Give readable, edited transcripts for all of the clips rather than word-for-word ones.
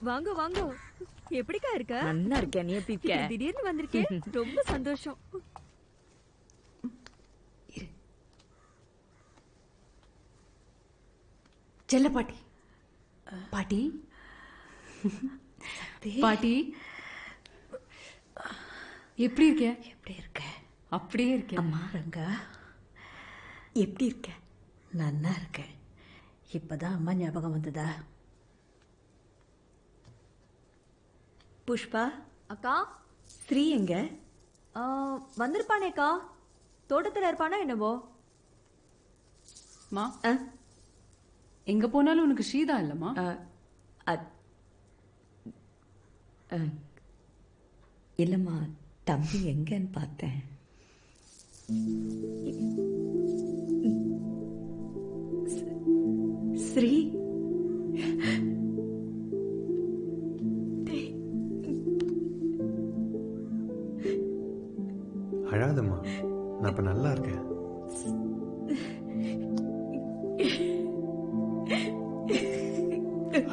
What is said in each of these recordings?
வாங்க வாங்க. எப்படிக்கா இருக்க? நல்லா இருக்கேன். நீ எப்படி இருக்க? திடீர்னு வந்திருக்கேன். ரொம்ப சந்தோஷம். செல்ல பாட்டி. பாட்டி பாட்டி எப்படி இருக்க? எப்படி இருக்க? அப்படியே இருக்கேன். அம்மா ரங்கா எப்படி இருக்க? நல்லா இருக்கேன். இப்பதான் அம்மா ஞாபகம் வந்ததா? புஷ்பா, அக்கா ஸ்ரீ எங்க? வந்திருப்பானேக்கா. தோட்டத்துல இருப்பானா என்னவோ. மா ஆ, எங்க போனாலும் உனக்கு ஸ்ரீதா இல்லம்மா? ஆ, அத்- ஆ, இல்லம்மா, தம்பி எங்கன்னு பார்த்தேன். ஸ்ரீ அழாதம்மா, நான் இப்ப நல்லா இருக்கேன்.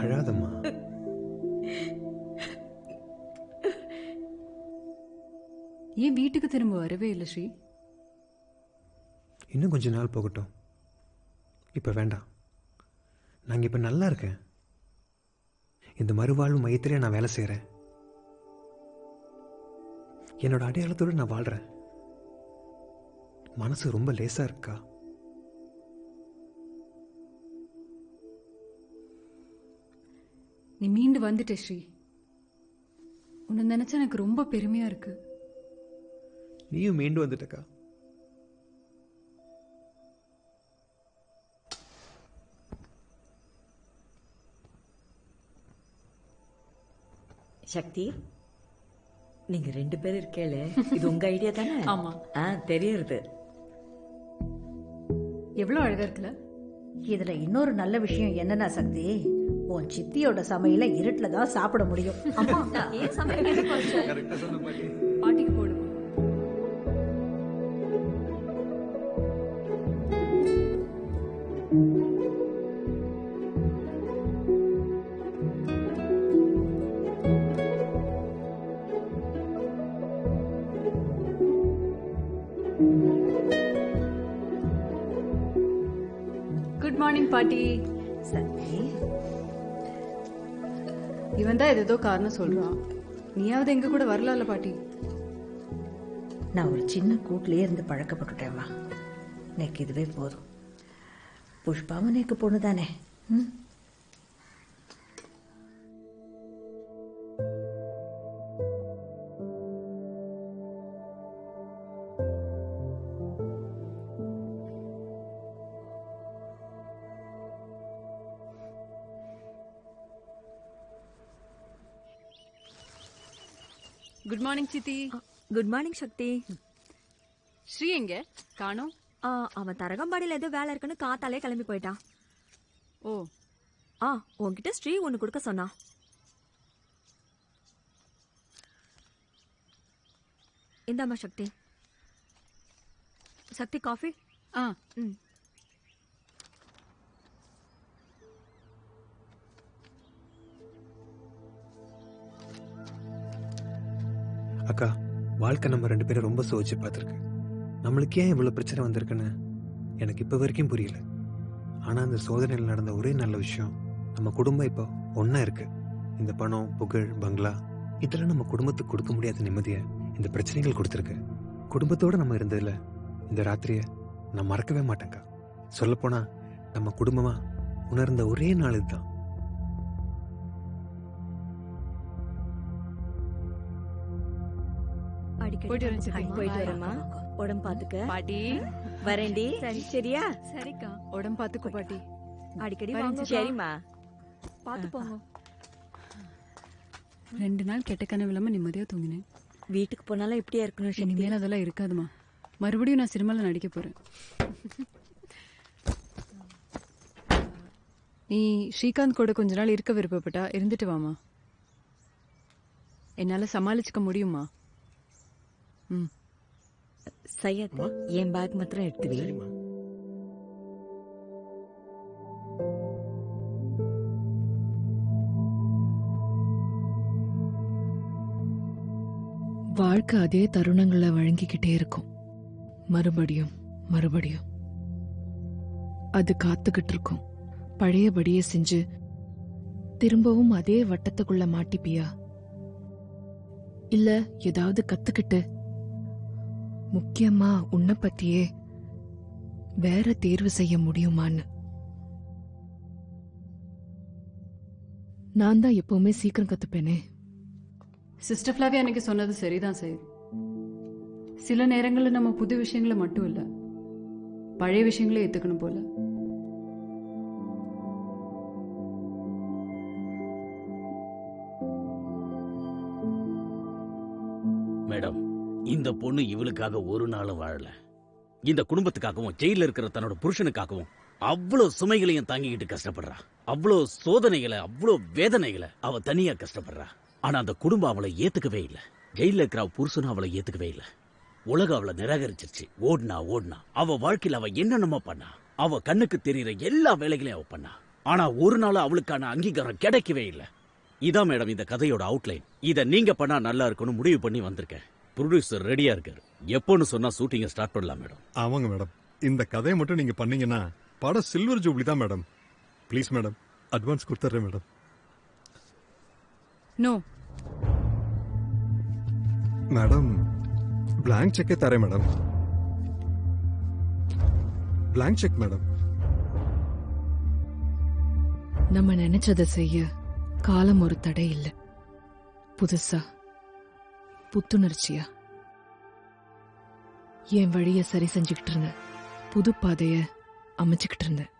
அழாதம்மா. ஏன் வீட்டுக்கு திரும்ப வரவே இல்லை ஸ்ரீ? இன்னும் கொஞ்ச நாள் போகட்டும். இப்ப வேண்டாம். நாங்க இப்ப நல்லா இருக்கேன். இந்த மறுவாழ்வு மையத்திலே நான் வேலை செய்யறேன். என்னோட அடையாளத்தோடு நான் வாழ்றேன். மனசு ரொம்ப லேசா இருக்கா? நீ மீண்டு வந்துட்ட ஸ்ரீ. உன்னை நினைச்சா எனக்கு ரொம்ப பெருமையா இருக்கு. நீயும் மீண்டு வந்துட்டக்கா. சக்தி, நீங்க 2 பேர் இருக்கேளே, இது உங்க ஐடியா தானே? ஆமா. தெரியுது. எவ்வளவு அழகா இருக்குல்ல? இதுல இன்னொரு நல்ல விஷயம் என்னன்னா சக்தி, உன் சித்தியோட சமையல இருட்டுல தான் சாப்பிட முடியும். அம்மா ஏன் சமையல் குறைச்ச? பாட்டிக்கு போடுமா? குட் மார்னிங் பாட்டி. சக்தி, இவன் தான் ஏதோ காரணம் சொல்றான். நீயாவது எங்க கூட வரலாம்ல பாட்டி? நான் ஒரு சின்ன கூட்டிலே இருந்து பழக்கப்பட்டுட்டேம்மா. எனக்கு இதுவே போதும். புஷ்பாவும் எனக்கு பொண்ணு தானே. ம். குட் மார்னிங் சித்தி. குட் மார்னிங் சக்தி. ஸ்ரீ எங்க காணோம்? அவன் தரகம்பாடியில ஏதோ வேலை இருக்குன்னு காத்தாலே கிளம்பி போயிட்டான். ஓ, உன்கிட்ட ஸ்ரீ ஒன்னு கொடுக்க சொன்னா. இந்தாம்மா சக்தி. சக்தி காஃபி. ம். அக்கா, வாழ்க்கை நம்ம 2 பேரும் ரொம்ப சோதிச்சு பார்த்துருக்கு. நம்மளுக்கு ஏன் இவ்வளவு பிரச்சனை வந்திருக்குன்னு எனக்கு இப்ப வரைக்கும் புரியல. ஆனா அந்த சோதனையில் நடந்த ஒரே நல்ல விஷயம், நம்ம குடும்பம் இப்போ ஒன்னா இருக்கு. இந்த பணம், புகழ், பங்களா இதெல்லாம் நம்ம குடும்பத்துக்கு கொடுக்க முடியாத நிம்மதியை இந்த பிரச்சனைகள் கொடுத்துருக்கு. குடும்பத்தோட நம்ம இருந்ததுல இந்த ராத்திரிய நான் மறக்கவே மாட்டேங்க்கா. சொல்லப்போனா நம்ம குடும்பமா உணர்ந்த ஒரே நாள் இதுதான். போயிட்டு வரேன் சித்தி. போயிட்டு வரேம்மா. உடம்பு பாத்துக்க. பாட்டி வரேன்டி. சரியா? சரிக்கா. உடம்பு பாத்துக்கோ பாட்டி. அடிக்கடி வரேன் வாங்க. சரிம்மா. பாத்து போங்க. 2 நாள் கெட்ட கனவு இல்லாம நிம்மதியா தூங்கினேன். வீட்டுக்கு போனாலும் இப்படியா இருக்கணும் சக்தி. இனிமேல் அதெல்லாம் இருக்காதுமா. மறுபடியும் நான் சினிமால நடிக்க போறேன். நீ ஸ்ரீகாந்த் கூட கொஞ்ச நாள் இருக்க விருப்பப்பட்டா இருந்துட்டு வாமா. என்னால சமாளிச்சுக்க முடியுமா? ம். சையத், என் பேக் மாத்திரம் எடுத்து வை. சரிம்மா. வாழ்க்கை அதே தருணங்களை வழங்கிக்கிட்டே இருக்கும், மறுபடியும் மறுபடியும். அது காத்துக்கிட்டு இருக்கும். பழையபடியே செஞ்சு திரும்பவும் அதே வட்டத்துக்குள்ள மாட்டிப்பியா, இல்ல ஏதாவது கத்துக்கிட்டு முக்கியமா உன்னை பத்தியே வேற தேர்வு செய்ய முடியுமான்னு. நான் தான் எப்பவுமே சீக்கிரம் கத்துப்பேனே. சிஸ்டர் ஃப்ளாவியா எனக்கு சொன்னது சரிதான் சார். சில நேரங்களில் நம்ம புது விஷயங்களை மட்டும் இல்லை, பழைய விஷயங்களே ஏற்றுக்கணும் போல. மேடம், இந்த பொண்ணு இவளுக்காக ஒரு நாளும் வாழல. இந்த குடும்பத்துக்காகவும் ஜெயில இருக்கிற தன்னோட புருஷனுக்காகவும் அவ்வளவு சுமைகளையும் தாங்கிக்கிட்டு கஷ்டப்படுறா. அவ்வளவு சோதனைகளை, அவ்வளவு வேதனைகளை அவ தனியா கஷ்டப்படுறா. ஆனா அந்த குடும்பம் அவளை ஏத்துக்கவே இல்லை. ஜெயில இருக்கிற அவ புருஷனும் அவளை ஏத்துக்கவே இல்லை. உலகம் அவளை நிராகரிச்சிருச்சு. ஓடுனா அவ வாழ்க்கையில அவ என்னென்னமோ பண்ணா. அவ கண்ணுக்கு தெரியற எல்லா வேலைகளையும் அவ பண்ணா. ஆனா ஒரு நாள் அவளுக்கான அங்கீகாரம் கிடைக்கவே இல்லை. இதான் மேடம் இந்த கதையோட அவுட்லைன். இத நீங்க பண்ணா நல்லா இருக்கும்னு முடிவு பண்ணி வந்திருக்கேன். ப்ரொடியூசர் ரெடியா இருக்காரு. எப்போன்னு சொன்னா ஷூட்டிங்க ஸ்டார்ட் பண்ணலாம் மேடம். ஆமாங்க மேடம், இந்த கதையை மட்டும் நீங்க பண்ணீங்கன்னா படம் சில்வர் ஜூப்ளி தான் மேடம். ப்ளீஸ் மேடம், அட்வான்ஸ் கொடுத்துட்றேன் மேடம். நோ மேடம், பிளாங்க் செக்கே தரேன் மேடம். Blank cheque madam. நம்ம நினைச்சதை செய்ய காலம் ஒரு தடை இல்லை. புதுசா புத்துணர்ச்சியா என் வழிய சரி செஞ்சுக்கிட்டு இருந்தேன். புது பாதைய அமைச்சுக்கிட்டு இருந்தேன்.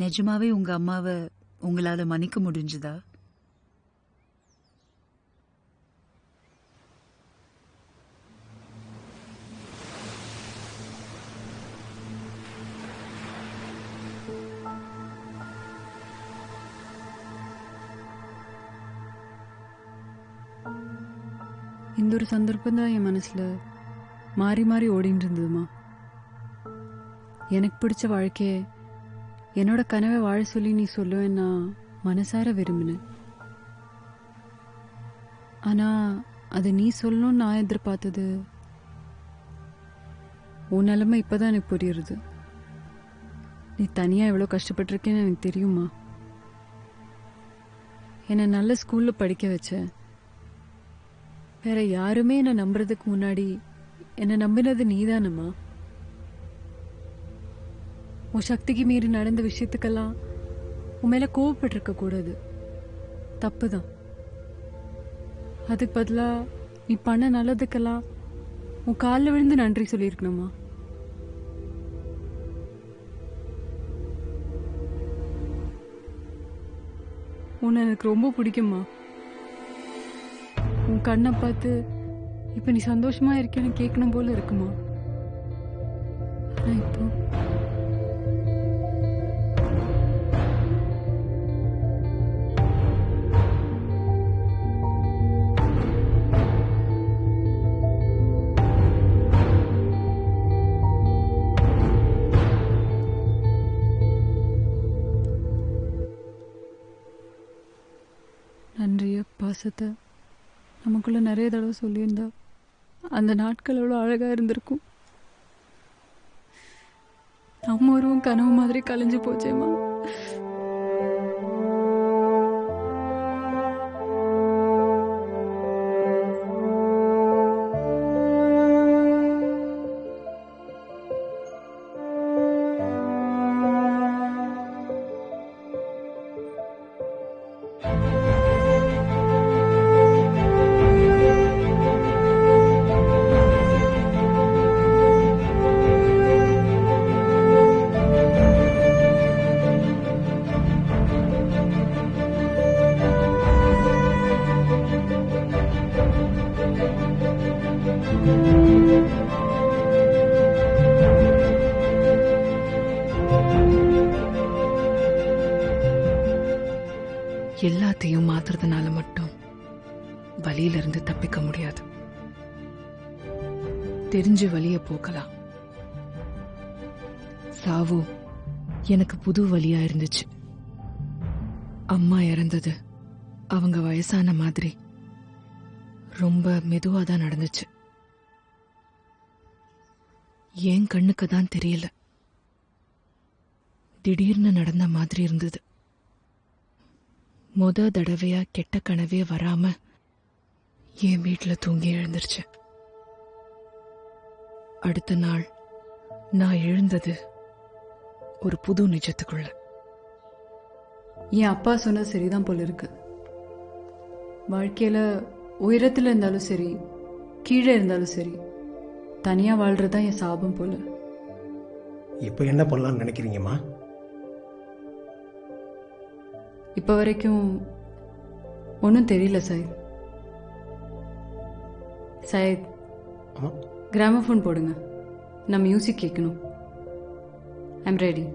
நிஜமாவே உங்க அம்மாவை உங்களால மன்னிக்க முடிஞ்சுதா? இந்த ஒரு சந்தர்ப்பம் தான் என் மனசுல மாறி மாறி ஓடிட்டு இருந்ததுமா. எனக்கு பிடிச்ச வாழ்க்கையை, என்னோட கனவை வாழ சொல்லி நீ சொல்லுவேன் நான் மனசார விரும்பினேன். ஆனா அதை நீ சொல்லணும்னு நான் எதிர்பார்த்தது. உன் நிலைமை இப்பதான் எனக்கு புரியுறது. நீ தனியா எவ்வளோ கஷ்டப்பட்டிருக்கேன்னு எனக்கு தெரியுமா. என்னை நல்ல ஸ்கூல்ல படிக்க வச்ச. வேற யாருமே என்னை நம்புறதுக்கு முன்னாடி என்னை நம்பினது நீதானம்மா. உன் சக்திக்கு மீறி நடந்த விஷயத்துக்கெல்லாம் உன் மேல கோவப்பட்டிருக்க கூடாது, தப்புதான். அதுக்கு பதிலா நீ பண்ண நல்லதுக்கெல்லாம் உன் காலில் விழுந்து நன்றி சொல்லியிருக்கணுமா. உன்னை எனக்கு ரொம்ப பிடிக்குமா. உன் கண்ணை பார்த்து இப்ப நீ சந்தோஷமா இருக்கேன்னு கேட்கணும் போல இருக்குமா. ஆனா இப்போ நன்றிய பாசத்தை நமக்குள்ள நிறைய தடவை சொல்லியிருந்தா அந்த நாட்கள் எவ்வளோ அழகா இருந்திருக்கும். நம்ம ஒருவன் கனவு மாதிரி கலைஞ்சு போச்சேம்மா. எல்லாத்தையும் மாத்துறதுனால மட்டும் வலியில இருந்து தப்பிக்க முடியாது. தெரிஞ்சு வலிய போக்கலாம். சாவு எனக்கு புது வலியா இருந்துச்சு. அம்மா இறந்தது அவங்க வயசான மாதிரி ரொம்ப மெதுவா தான் நடந்துச்சு. என் கண்ணுக்கு தான் தெரியல, திடீர்னு நடந்த மாதிரி இருந்தது. தடவையா கெட்ட கனவே வராம என் வீட்டுல தூங்கி எழுந்திருச்சு. அடுத்த நாள் நான் எழுந்தது ஒரு புது நிஜத்துக்குள்ள. என் அப்பா சொன்னது சரிதான் போல இருக்கு. வாழ்க்கையில உயரத்துல இருந்தாலும் சரி, கீழே இருந்தாலும் சரி, தனியா வாழ்றதுதான் என் சாபம் போல. இப்போ என்ன பண்ணலாம்னு நினைக்கிறீங்கம்மா? இப்ப வரைக்கும் ஒன்றும் தெரியல சார். சார், கிராமபோன் போடுங்க, நான் மியூசிக் கேட்கணும். I'm ready.